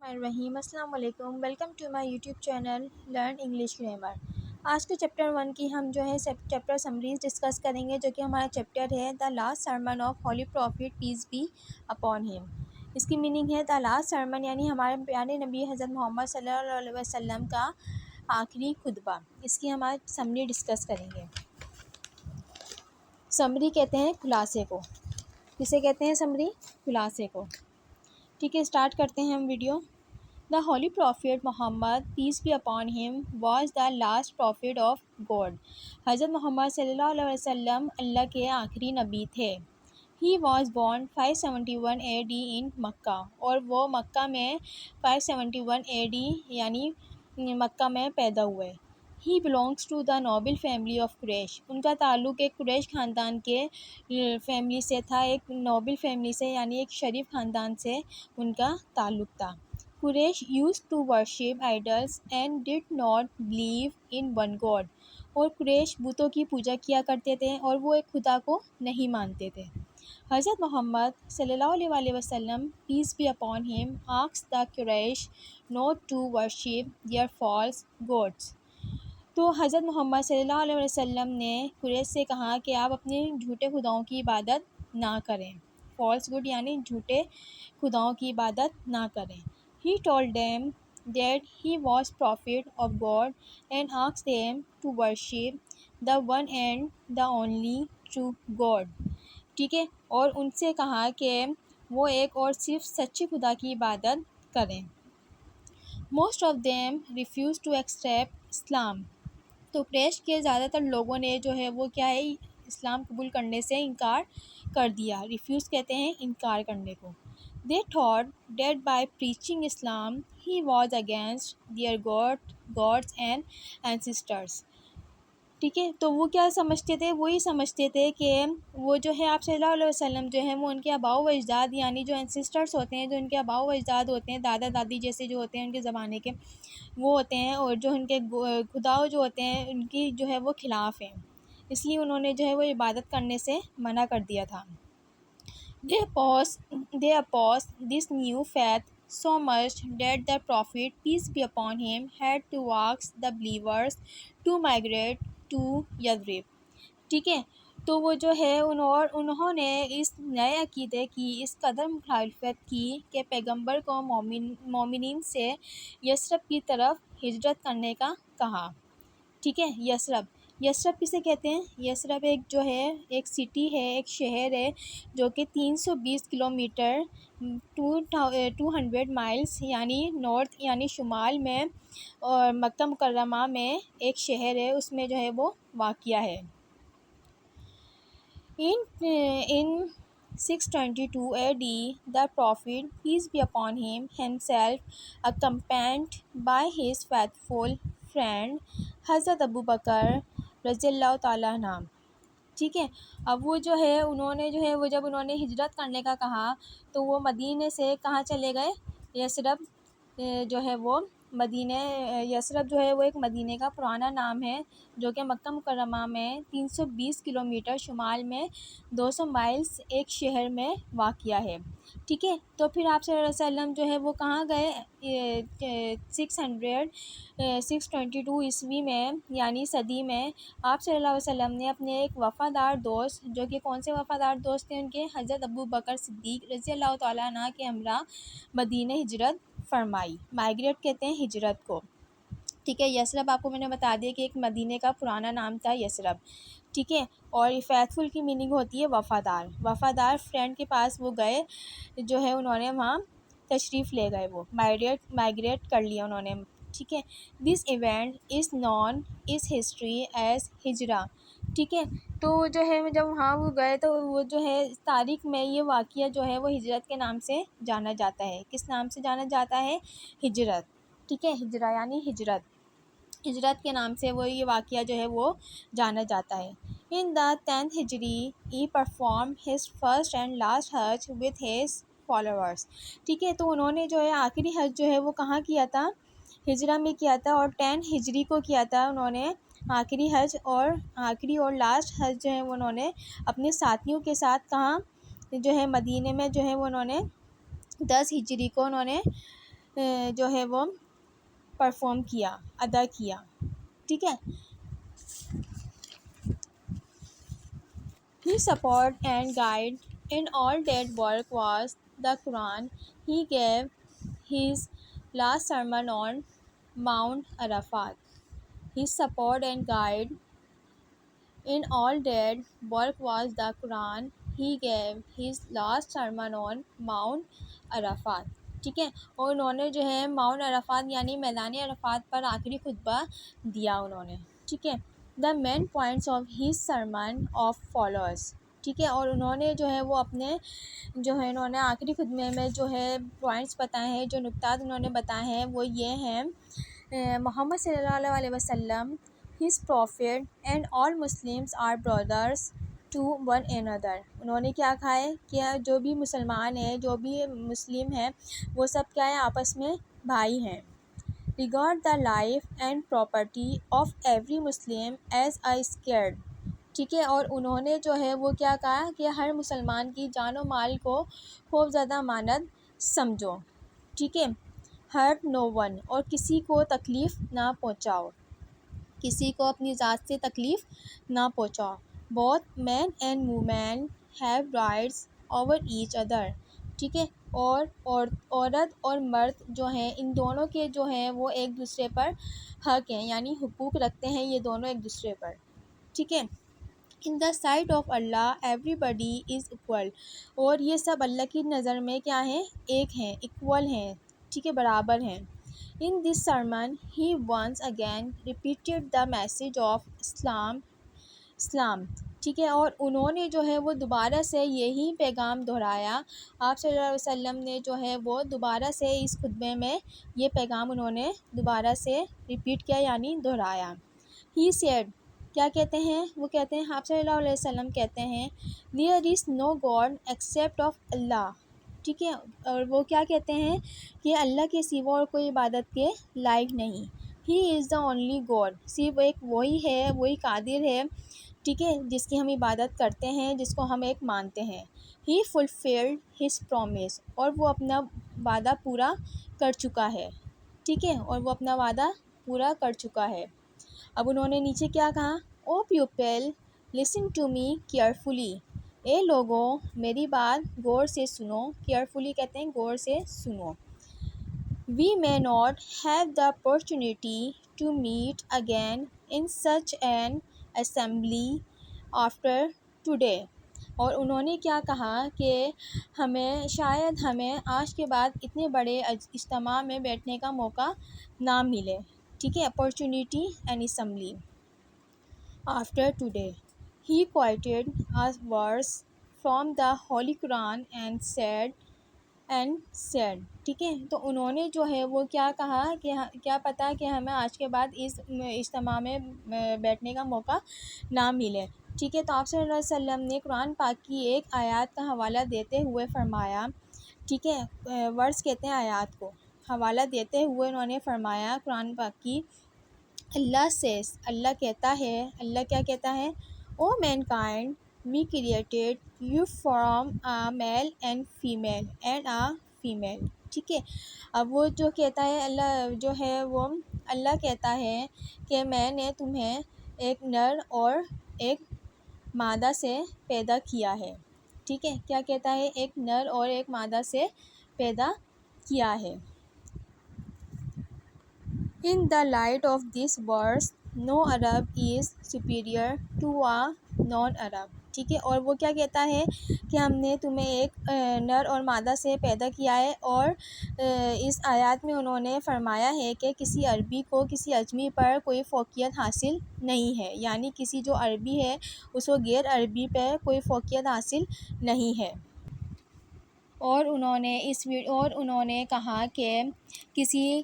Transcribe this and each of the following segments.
الرحیم السلام علیکم، welcome to my YouTube channel learn English grammar. آج کے چیپٹر 1 کی ہم چیپٹر سمریز ڈسکس کریں گے، جو کہ ہمارا چیپٹر ہے the last sermon of holy prophet peace be upon him. اس کی میننگ ہے دا لاسٹ سرمن، یعنی ہمارے پیارے نبی حضرت محمد صلی اللہ علیہ وسلم کا آخری خطبہ۔ اس کی ہم آج سمری ڈسکس کریں گے۔ سمری کہتے ہیں خلاصے کو۔ کسے کہتے ہیں سمری؟ خلاصے کو۔ ٹھیک ہے، اسٹارٹ کرتے ہیں ہم video. The Holy Prophet Muhammad, peace be upon him, was the last prophet of God. حضرت محمد صلی اللہ علیہ وسلم اللہ کے آخری نبی تھے۔ He was born 571 AD in مکہ، اور وہ مکہ میں 571 AD یعنی مکہ میں پیدا ہوئے۔ He belongs to the noble family of قریش۔ ان کا تعلق ایک قریش خاندان کے فیملی سے تھا، ایک نوبل فیملی سے، یعنی ایک شریف خاندان سے ان کا تعلق تھا۔ قریش used to worship idols and did not believe in one God۔ اور قریش بتوں کی پوجا کیا کرتے تھے اور وہ ایک خدا کو نہیں مانتے تھے۔ حضرت محمد صلی اللہ علیہ وسلم peace be upon him asked the Quraysh not to worship their false gods۔ تو حضرت محمد صلی اللہ علیہ وسلم نے قریش سے کہا کہ آپ اپنے جھوٹے خداؤں کی عبادت نہ کریں۔ فالس گڈ یعنی جھوٹے خداؤں کی عبادت نہ کریں۔ He told them that he was prophet of God and asked them to worship the one and the only true God۔ ٹھیک ہے، اور ان سے کہا کہ وہ ایک اور صرف سچے خدا کی عبادت کریں۔ Most of them refused to accept Islam۔ تو قریش کے زیادہ تر لوگوں نے جو ہے وہ کیا ہے، اسلام قبول کرنے سے انکار کر دیا۔ ریفیوز کہتے ہیں انکار کرنے کو۔ They thought that by preaching Islam he was against their gods and ancestors۔ ٹھیک ہے، تو وہ کیا سمجھتے تھے؟ وہی سمجھتے تھے کہ وہ جو ہے آپ صلی اللہ علیہ وسلم جو ہے وہ ان کے آباء و اجداد، یعنی جو اینسسٹرس ہوتے ہیں، جو ان کے آباء و اجداد ہوتے ہیں، دادا دادی جیسے جو ہوتے ہیں ان کے زمانے کے، وہ ہوتے ہیں، اور جو ان کے خدا جو ہوتے ہیں ان کی جو ہے وہ خلاف ہیں، اس لیے انہوں نے جو ہے وہ عبادت کرنے سے منع کر دیا تھا۔ They opposed this new faith so much that the Prophet, peace be upon him, had to ask the believers to migrate to Yathrib۔ ٹھیک ہے، تو وہ جو ہے انہوں نے اس نئے عقیدے کی اس قدر مخالفت کی کہ پیغمبر کو مومنین سے یثرب کی طرف ہجرت کرنے کا کہا۔ ٹھیک ہے، یثرب کسے کہتے ہیں؟ یثرب ایک جو ہے ایک سٹی ہے، ایک شہر ہے جو کہ 320 کلومیٹر 200 مائلز یعنی نارتھ یعنی شمال میں، اور مکہ مکرمہ میں ایک شہر ہے، اس میں جو ہے وہ واقع ہے۔ In 622 AD, the Prophet, peace be upon him, himself accompanied by his faithful friend حضرت ابو بکر رضی اللہ تعالیٰ عنہ۔ ٹھیک ہے، اب وہ جو ہے انہوں نے جو ہے وہ جب انہوں نے ہجرت کرنے کا کہا تو وہ مدینے سے کہاں چلے گئے؟ یثرب جو ہے وہ یثرب جو ہے وہ ایک مدینے کا پرانا نام ہے، جو کہ مکہ مکرمہ میں 320 کلومیٹر شمال میں 200 مائلز ایک شہر میں واقع ہے۔ ٹھیک ہے، تو پھر آپ صلی اللہ علیہ وسلم جو ہے وہ کہاں گئے؟ 622 عیسوی میں یعنی صدی میں آپ صلی اللہ علیہ وسلم نے اپنے ایک وفادار دوست، جو کہ کون سے وفادار دوست تھے ان کے؟ حضرت ابو بکر صدیق رضی اللہ تعالیٰ عنہ کے ہمراہ مدینہ ہجرت فرمائی۔ مائگریٹ کہتے ہیں ہجرت کو۔ ٹھیک ہے، یثرب آپ کو میں نے بتا دیا کہ ایک مدینے کا پرانا نام تھا یثرب۔ ٹھیک ہے، اور فیتھفل کی میننگ ہوتی ہے وفادار فرینڈ کے پاس وہ گئے، جو ہے انہوں نے وہاں تشریف لے گئے، وہ مائگریٹ کر لیا انہوں نے۔ ٹھیک ہے، this event is known as history as ہجرہ۔ ٹھیک ہے، تو جو ہے جب وہاں وہ گئے تو وہ جو ہے تاریخ میں یہ واقعہ جو ہے وہ ہجرت کے نام سے جانا جاتا ہے۔ کس نام سے جانا جاتا ہے؟ ہجرت۔ ٹھیک ہے، ہجرہ یعنی ہجرت کے نام سے وہ یہ واقعہ جو ہے وہ جانا جاتا ہے۔ In the 10th Hijri, he performed his first and last Hajj with his followers۔ ٹھیک ہے، تو انہوں نے جو ہے آخری حج جو ہے وہ کہاں کیا تھا؟ ہجرہ میں کیا تھا، اور 10 ہجری کو کیا تھا انہوں نے آخری حج، اور آخری اور لاسٹ حج جو ہے وہ انہوں نے اپنے ساتھیوں کے ساتھ کہاں جو ہے مدینے میں جو ہے وہ انہوں نے 10 ہجری کو انہوں نے جو ہے وہ پرفارم کیا، ادا کیا، ٹھیک ہے. His support and guide in all that work was the Quran. He gave his last sermon on Mount Arafat. His support and guide in all that work was the Quran. He gave his last sermon on Mount Arafat. ٹھیک ہے. اور انہوں نے جو ہے Mount Arafat یعنی میدان عرفات پر آخری خطبہ دیا انہوں نے. ٹھیک ہے. The main points of his sermon of followers. ٹھیک ہے. اور انہوں نے جو ہے وہ اپنے جو ہے انہوں نے آخری خطبے میں جو ہے پوائنٹس بتائے ہیں، جو نکتات انہوں نے بتائے ہیں وہ یہ ہیں: محمد صلی اللہ علیہ وسلم، his prophet and all Muslims are brothers to one another. انہوں نے کیا کہا ہے کہ جو بھی مسلمان ہیں، جو بھی مسلم ہیں، وہ سب کیا ہے، آپس میں بھائی ہیں. regard the life and property of every Muslim as a sacred. ٹھیک ہے. اور انہوں نے جو ہے وہ کیا کہا کہ ہر مسلمان کی جان و مال کو خوب زیادہ امانت سمجھو. ٹھیک ہے. hurt no one. اور کسی کو تکلیف نہ پہنچاؤ، کسی کو اپنی ذات سے تکلیف نہ پہنچاؤ. both men and women have rights over each other. ٹھیک ہے. اور عورت اور مرد جو ہیں ان دونوں کے جو ہیں وہ ایک دوسرے پر حق ہیں، یعنی حقوق رکھتے ہیں یہ دونوں ایک دوسرے پر. ٹھیک ہے. in the sight of Allah everybody is equal. اور یہ سب اللہ کی نظر میں کیا ہیں، ایک ہیں، equal ہیں. ٹھیک ہے، برابر ہیں. In this sermon, he once again repeated the message of Islam. ٹھیک ہے. اور انہوں نے جو ہے وہ دوبارہ سے یہی پیغام دہرایا. آپ صلی اللہ علیہ وسلم نے جو ہے وہ دوبارہ سے اس خطبے میں یہ پیغام انہوں نے دوبارہ سے ریپیٹ کیا یعنی دہرایا. He said. کیا کہتے ہیں وہ کہتے ہیں، آپ صلی اللہ علیہ وسلم کہتے ہیں there is no God except of Allah. ٹھیک ہے. اور وہ کیا کہتے ہیں کہ اللہ کے سوا اور کوئی عبادت کے لائق نہیں. He is the only God. صرف ایک وہی ہے، وہی قادر ہے، ٹھیک ہے، جس کی ہم عبادت کرتے ہیں، جس کو ہم ایک مانتے ہیں. He fulfilled his promise. اور وہ اپنا وعدہ پورا کر چکا ہے. ٹھیک ہے. اور وہ اپنا وعدہ پورا کر چکا ہے. اب انہوں نے نیچے کیا کہا، O people listen to me carefully. اے لوگوں میری بات غور سے سنو. کیئرفلی کہتے ہیں غور سے سنو. وی may not have the opportunity to meet again in such an assembly after today. اور انہوں نے کیا کہا کہ شاید ہمیں آج کے بعد اتنے بڑے اجتماع میں بیٹھنے کا موقع نہ ملے. ٹھیک ہے. opportunity and assembly after today. He quoted a verse from the Holy Quran and said. ٹھیک ہے. تو انہوں نے جو ہے وہ کیا کہا کہ کیا پتہ کہ ہمیں آج کے بعد اس اجتماع میں بیٹھنے کا موقع نہ ملے. ٹھیک ہے. تو آپ صلی اللہ علیہ وسلم نے قرآن پاک کی ایک آیات کا حوالہ دیتے ہوئے فرمایا. ٹھیک ہے. ورس کہتے ہیں آیات کو. حوالہ دیتے ہوئے انہوں نے فرمایا قرآن پاک کی، اللہ says. اللہ کہتا ہے. اللہ کیا کہتا ہے، او main kind we created you from a male and female and a female. ٹھیک ہے. اب وہ جو کہتا ہے اللہ جو ہے وہ اللہ کہتا ہے کہ میں نے تمہیں ایک نر اور ایک مادہ سے پیدا کیا ہے. ٹھیک ہے. کیا کہتا ہے، ایک نر اور ایک مادہ سے پیدا کیا ہے. In the light of this verse, no Arab is superior to a non-Arab. ٹھیک ہے. اور وہ کیا کہتا ہے کہ ہم نے تمہیں ایک نر اور مادہ سے پیدا کیا ہے. اور اس آیات میں انہوں نے فرمایا ہے کہ کسی عربی کو کسی اجمی پر کوئی فوقیت حاصل نہیں ہے، یعنی کسی جو عربی ہے اس کو غیر عربی پہ کوئی فوقیت حاصل نہیں ہے. اور انہوں نے کہا کہ کسی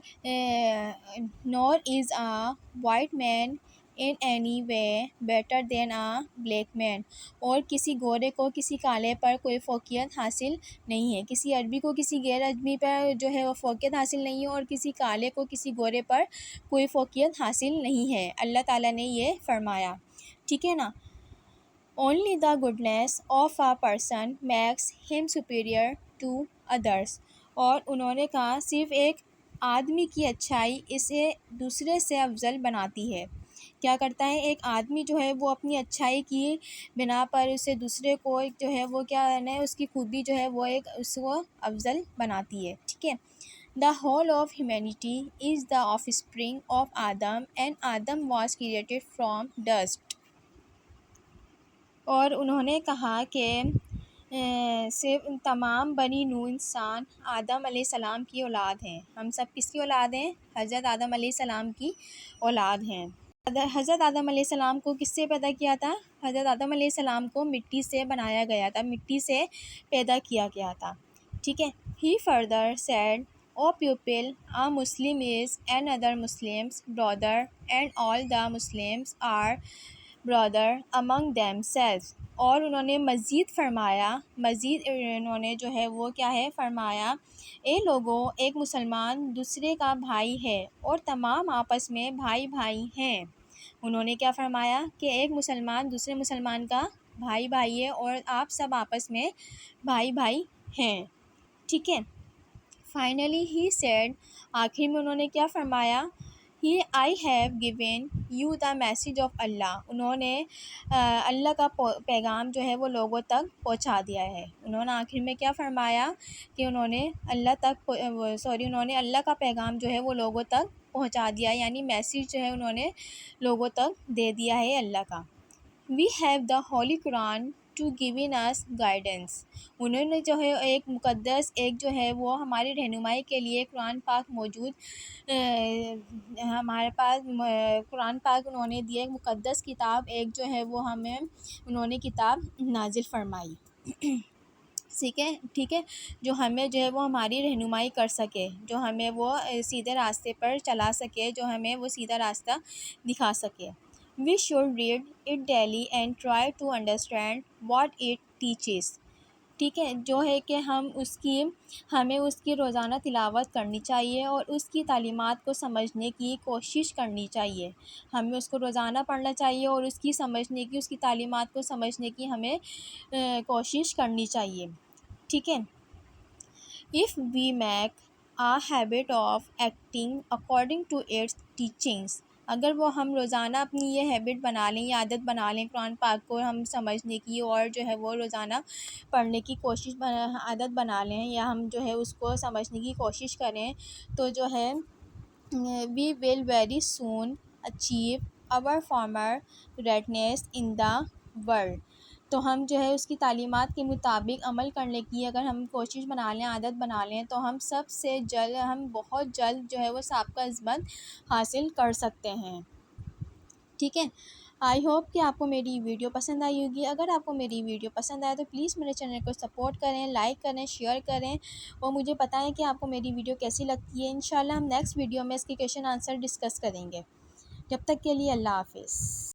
nor is a white man in any way better than a black man. اور کسی گورے کو کسی کالے پر کوئی فوقیت حاصل نہیں ہے. کسی عربی کو کسی غیر عجمی پر جو ہے وہ فوقیت حاصل نہیں ہے، اور کسی کالے کو کسی گورے پر کوئی فوقیت حاصل نہیں ہے. اللہ تعالیٰ نے یہ فرمایا. ٹھیک ہے نا. Only the goodness of a person makes him superior to others. اور انہوں نے کہا صرف ایک آدمی کی اچھائی اسے دوسرے سے افضل بناتی ہے۔ کیا کرتا ہے ایک آدمی جو ہے وہ اپنی اچھائی کی بنا پر اسے دوسرے کو جو ہے وہ کیا ہے اس کی خوبی جو ہے وہ ایک اس کو افضل بناتی ہے، ٹھیک ہے۔ The whole of humanity is the offspring of Adam and Adam was created from dust۔ اور انہوں نے کہا کہ صرف تمام بنی نوع انسان آدم علیہ السلام کی اولاد ہیں۔ ہم سب کس کی اولاد ہیں؟ حضرت آدم علیہ السلام کی اولاد ہیں۔ حضرت آدم علیہ السلام کو کس سے پیدا کیا تھا؟ حضرت آدم علیہ السلام کو مٹی سے بنایا گیا تھا، مٹی سے پیدا کیا گیا تھا، ٹھیک ہے۔ He further said, "O people, a Muslim is another Muslim's brother and all the Muslims are brother among themselves۔ اور انہوں نے مزید انہوں نے جو ہے وہ کیا ہے فرمایا، اے لوگوں، ایک مسلمان دوسرے کا بھائی ہے اور تمام آپس میں بھائی بھائی ہیں۔ انہوں نے کیا فرمایا کہ ایک مسلمان دوسرے مسلمان کا بھائی ہے اور آپ سب آپس میں بھائی بھائی ہیں، ٹھیک ہے۔ فائنلی ہی سیڈ، آخر میں انہوں نے کیا فرمایا، I have given you the message of Allah۔ انہوں نے اللہ کا پیغام جو ہے وہ لوگوں تک پہنچا دیا ہے۔ انہوں نے آخر میں کیا فرمایا کہ انہوں نے اللہ کا پیغام جو ہے وہ لوگوں تک پہنچا دیا، یعنی میسیج جو ہے انہوں نے لوگوں تک دے دیا ہے اللہ کا۔ We have the Holy Quran to giving us guidance۔ انہوں نے جو ہے ایک جو ہے وہ ہماری رہنمائی کے لیے قرآن پاک موجود ہمارے پاس قرآن پاک انہوں نے دیا، ایک مقدس کتاب ایک جو ہے وہ ہمیں انہوں نے کتاب نازل فرمائی، ٹھیک ہے، جو ہمیں جو ہے وہ ہماری رہنمائی کر سکے، جو ہمیں وہ سیدھے راستے پر چلا سکے، جو ہمیں وہ سیدھا راستہ دکھا سکے۔ We should read it daily and try to understand what it teaches۔ ٹھیک ہے، جو ہے کہ ہمیں اس کی روزانہ تلاوت کرنی چاہیے اور اس کی تعلیمات کو سمجھنے کی کوشش کرنی چاہیے۔ ہمیں اس کو روزانہ پڑھنا چاہیے اور اس کی تعلیمات کو سمجھنے کی ہمیں کوشش کرنی چاہیے، ٹھیک ہے۔ If we make a habit of acting according to its teachings، اگر ہم روزانہ اپنی یہ ہیبٹ بنا لیں یا عادت بنا لیں قرآن پاک کو ہم سمجھنے کی اور جو ہے وہ روزانہ پڑھنے کی عادت بنا لیں یا ہم جو ہے اس کو سمجھنے کی کوشش کریں تو جو ہے we will very soon achieve our former greatness in the world۔ تو ہم جو ہے اس کی تعلیمات کے مطابق عمل کرنے کی اگر ہم کوشش بنا لیں، عادت بنا لیں تو ہم بہت جلد جو ہے وہ سابقہ عظمت حاصل کر سکتے ہیں، ٹھیک ہے۔ آئی ہوپ کہ آپ کو میری ویڈیو پسند آئی ہوگی۔ اگر آپ کو میری ویڈیو پسند آئے تو پلیز میرے چینل کو سپورٹ کریں، لائک کریں، شیئر کریں اور مجھے بتائیں کہ آپ کو میری ویڈیو کیسی لگتی ہے۔ انشاءاللہ ہم نیکسٹ ویڈیو میں اس کے کویشچن آنسر ڈسکس کریں گے۔ جب تک کے لیے اللہ حافظ۔